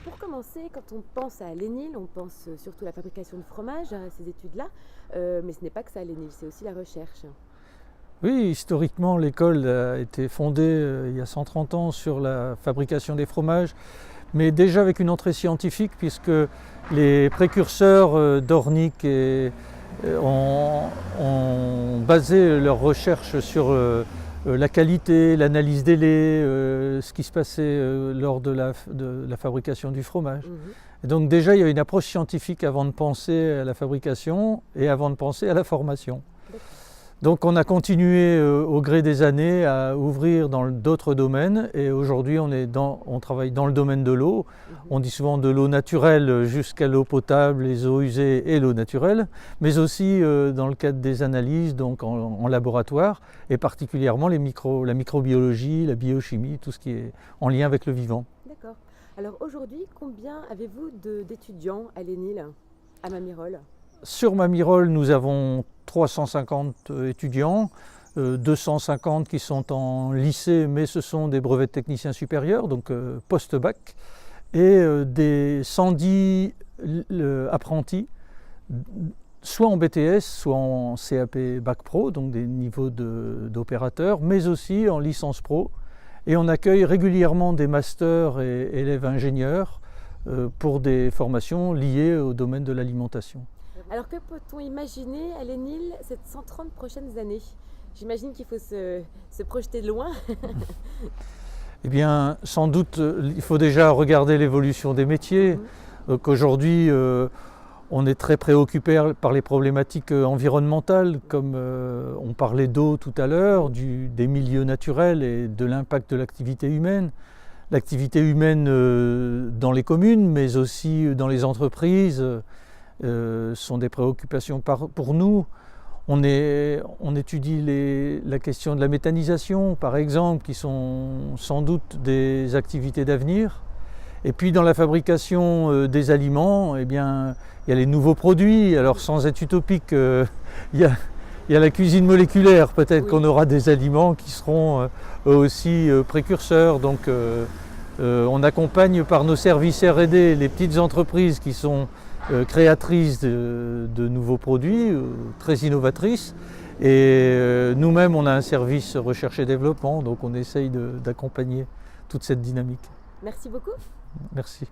Pour commencer, quand on pense à Lénil, on pense surtout à la fabrication de fromage, à ces études-là, mais ce n'est pas que ça Lénil, c'est aussi la recherche. Oui, historiquement, l'école a été fondée il y a 130 ans sur la fabrication des fromages, mais déjà avec une entrée scientifique, puisque les précurseurs d'Ornick ont basé leurs recherches sur la qualité, l'analyse des laits, ce qui se passait lors de la fabrication du fromage. Et donc déjà, il y a une approche scientifique avant de penser à la fabrication et avant de penser à la formation. Donc on a continué au gré des années à ouvrir dans d'autres domaines et aujourd'hui on travaille dans le domaine de l'eau. On dit souvent de l'eau naturelle jusqu'à l'eau potable, les eaux usées et l'eau naturelle, mais aussi dans le cadre des analyses donc en laboratoire et particulièrement la microbiologie, la biochimie, tout ce qui est en lien avec le vivant. D'accord. Alors aujourd'hui, combien avez-vous d'étudiants à Lénil, à Mamirol ? Sur Mamirol, nous avons 350 étudiants, 250 qui sont en lycée, mais ce sont des brevets de techniciens supérieurs, donc post-bac, et des 110 apprentis, soit en BTS, soit en CAP Bac Pro, donc des niveaux d'opérateurs, mais aussi en licence pro. Et on accueille régulièrement des masters et élèves ingénieurs pour des formations liées au domaine de l'alimentation. Alors que peut-on imaginer à Lénil ces 130 prochaines années ? J'imagine qu'il faut se projeter de loin. Eh bien, sans doute, il faut déjà regarder l'évolution des métiers. Qu'aujourd'hui, on est très préoccupé par les problématiques environnementales, comme on parlait d'eau tout à l'heure, des milieux naturels et de l'impact de l'activité humaine. L'activité humaine dans les communes, mais aussi dans les entreprises, sont des préoccupations pour nous. On étudie la question de la méthanisation, par exemple, qui sont sans doute des activités d'avenir. Et puis dans la fabrication des aliments, eh bien, il y a les nouveaux produits. Alors sans être utopique, il y a la cuisine moléculaire. Peut-être qu'on aura des aliments qui seront eux aussi précurseurs. Donc on accompagne par nos services R&D les petites entreprises qui sont créatrices de nouveaux produits, très innovatrices. Et nous-mêmes, on a un service recherche et développement, donc on essaye d'accompagner toute cette dynamique. Merci beaucoup. Merci.